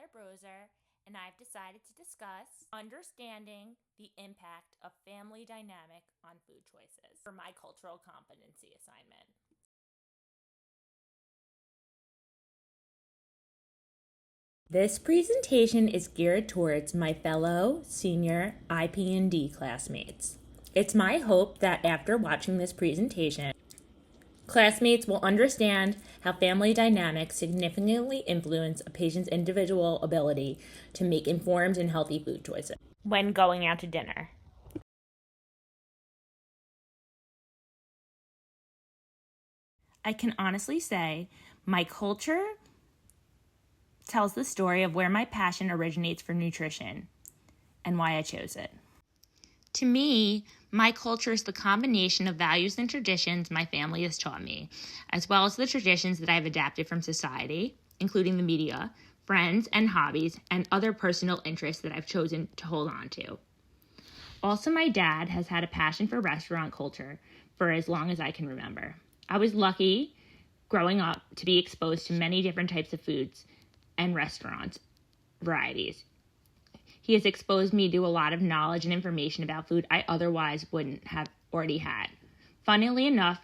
Taylor Broser, and I've decided to discuss understanding the impact of family dynamic on food choices for my cultural competency assignment. This presentation is geared towards my fellow senior IP&D classmates. It's my hope that after watching this presentation, classmates will understand how family dynamics significantly influence a patient's individual ability to make informed and healthy food choices when going out to dinner. I can honestly say my culture tells the story of where my passion originates for nutrition and why I chose it. To me, my culture is the combination of values and traditions my family has taught me, as well as the traditions that I've adapted from society, including the media, friends, and hobbies, and other personal interests that I've chosen to hold on to. Also, my dad has had a passion for restaurant culture for as long as I can remember. I was lucky growing up to be exposed to many different types of foods and restaurant varieties. He has exposed me to a lot of knowledge and information about food I otherwise wouldn't have already had. Funnily enough,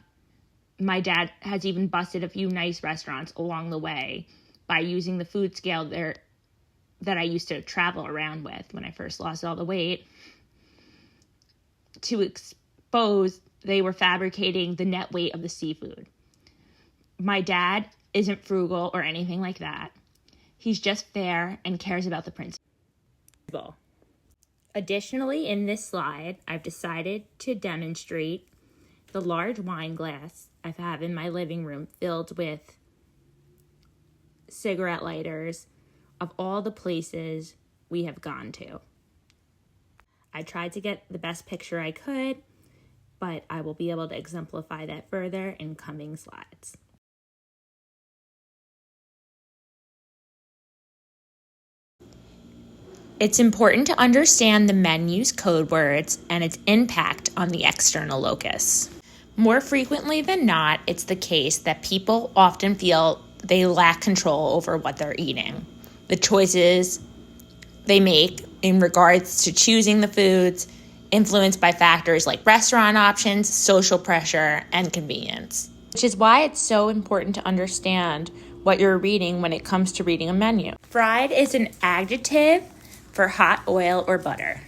my dad has even busted a few nice restaurants along the way by using the food scale there that I used to travel around with when I first lost all the weight to expose they were fabricating the net weight of the seafood. My dad isn't frugal or anything like that. He's just fair and cares about the principle. Additionally, in this slide, I've decided to demonstrate the large wine glass I have in my living room filled with cigarette lighters of all the places we have gone to. I tried to get the best picture I could, but I will be able to exemplify that further in coming slides. It's important to understand the menu's code words and its impact on the external locus. More frequently than not, it's the case that people often feel they lack control over what they're eating. The choices they make in regards to choosing the foods influenced by factors like restaurant options, social pressure, and convenience. Which is why it's so important to understand what you're reading when it comes to reading a menu. Fried is an adjective for hot oil or butter.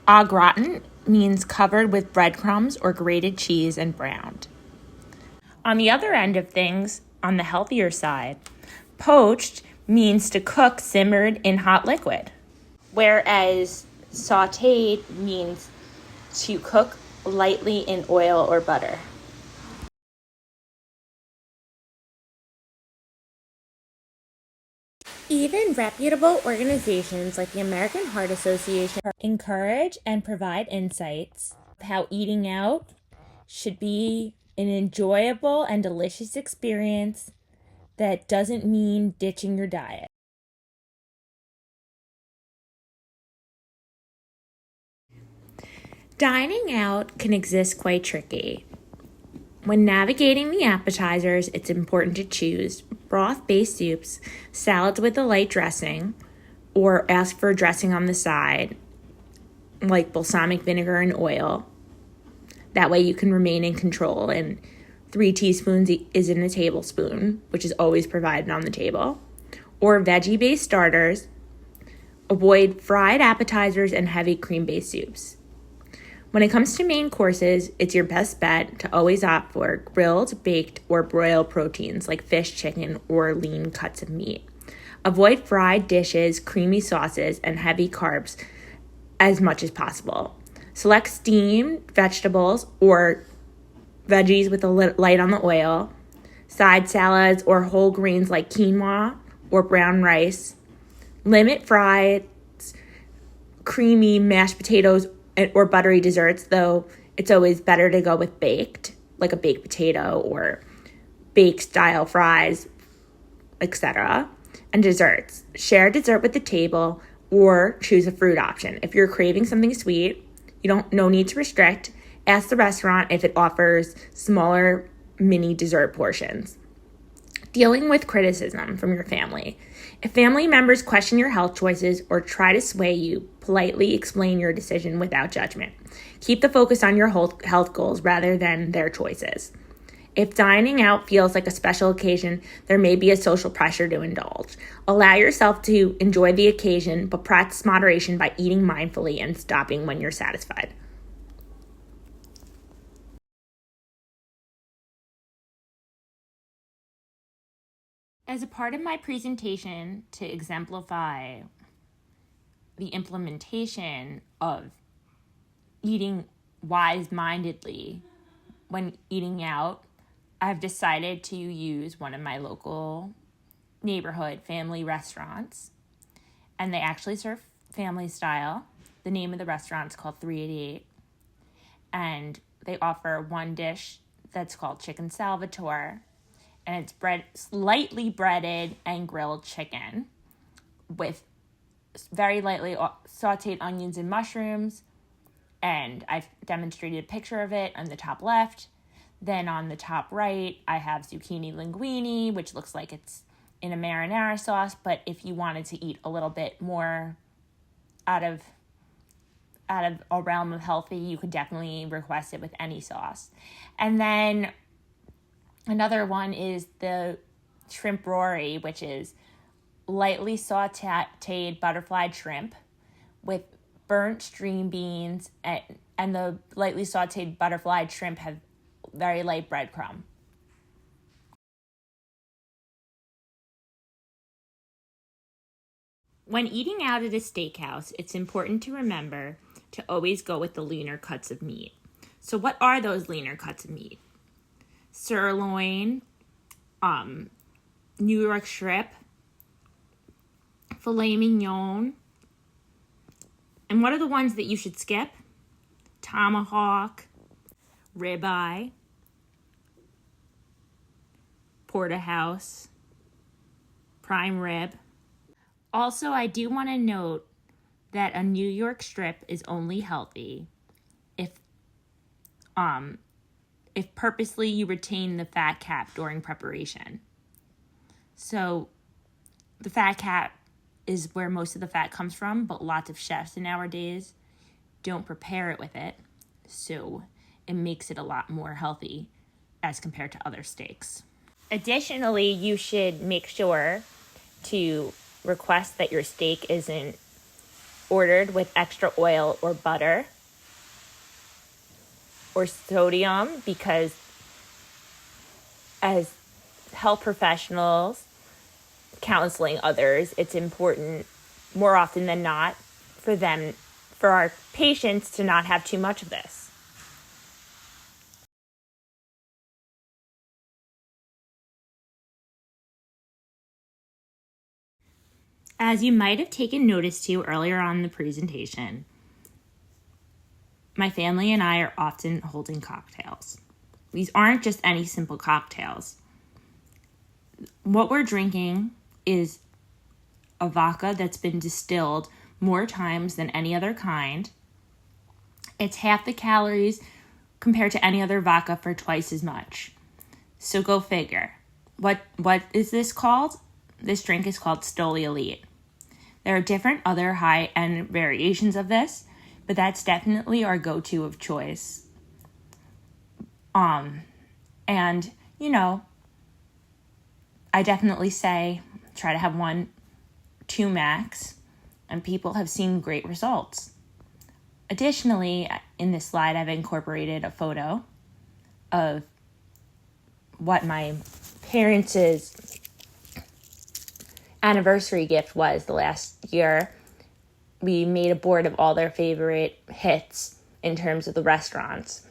Au gratin means covered with breadcrumbs or grated cheese and browned. On the other end of things, on the healthier side, poached means to cook simmered in hot liquid, whereas sautéed means to cook lightly in oil or butter. Even reputable organizations like the American Heart Association encourage and provide insights of how eating out should be an enjoyable and delicious experience that doesn't mean ditching your diet. Dining out can exist quite tricky. When navigating the appetizers, it's important to choose broth-based soups, salads with a light dressing, or ask for dressing on the side, like balsamic vinegar and oil. That way you can remain in control, and 3 teaspoons is in a tablespoon, which is always provided on the table. Or veggie-based starters. Avoid fried appetizers and heavy cream-based soups. When it comes to main courses, it's your best bet to always opt for grilled, baked, or broiled proteins like fish, chicken, or lean cuts of meat. Avoid fried dishes, creamy sauces, and heavy carbs as much as possible. Select steamed vegetables or veggies with a light on the oil, side salads or whole grains like quinoa or brown rice. Limit fried, creamy mashed potatoes or buttery desserts, though it's always better to go with baked, like a baked potato or baked style fries, etc. And desserts. Share dessert with the table or choose a fruit option. If you're craving something sweet, no need to restrict. Ask the restaurant if it offers smaller mini dessert portions. Dealing with criticism from your family. If family members question your health choices or try to sway you, politely explain your decision without judgment. Keep the focus on your health goals rather than their choices. If dining out feels like a special occasion, there may be a social pressure to indulge. Allow yourself to enjoy the occasion, but practice moderation by eating mindfully and stopping when you're satisfied. As a part of my presentation to exemplify the implementation of eating wise-mindedly when eating out, I've decided to use one of my local neighborhood family restaurants, and they actually serve family style. The name of the restaurant is called 388, and they offer one dish that's called Chicken Salvatore, and it's lightly breaded and grilled chicken with very lightly sauteed onions and mushrooms. And I've demonstrated a picture of it on the top left. Then on the top right, I have zucchini linguine, which looks like it's in a marinara sauce. But if you wanted to eat a little bit more out of a realm of healthy, you could definitely request it with any sauce. And then another one is the shrimp rory, which is lightly sauteed butterflied shrimp with burnt string beans, and the lightly sauteed butterflied shrimp have very light breadcrumb. When eating out at a steakhouse, it's important to remember to always go with the leaner cuts of meat. So what are those leaner cuts of meat? Sirloin, New York strip, filet mignon. And what are the ones that you should skip? Tomahawk, ribeye, porterhouse, prime rib. Also, I do want to note that a New York strip is only healthy if purposely you retain the fat cap during preparation. So the fat cap is where most of the fat comes from, but lots of chefs nowadays don't prepare it with it, so it makes it a lot more healthy as compared to other steaks. Additionally, you should make sure to request that your steak isn't ordered with extra oil or butter or sodium, because as health professionals counseling others, it's important more often than not for our patients to not have too much of this. As you might have taken notice to earlier on in the presentation, my family and I are often holding cocktails. These aren't just any simple cocktails. What we're drinking is a vodka that's been distilled more times than any other kind. It's half the calories compared to any other vodka for twice as much. So go figure. What is this called? This drink is called Stoli Elite. There are different other high-end variations of this, but that's definitely our go-to of choice. And, I definitely say try to have 2 max, and people have seen great results. Additionally, in this slide, I've incorporated a photo of what my parents' anniversary gift was the last year. We made a board of all their favorite hits in terms of the restaurants,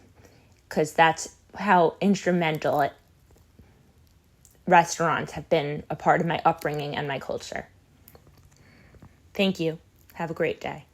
because that's how instrumental restaurants have been a part of my upbringing and my culture. Thank you. Have a great day.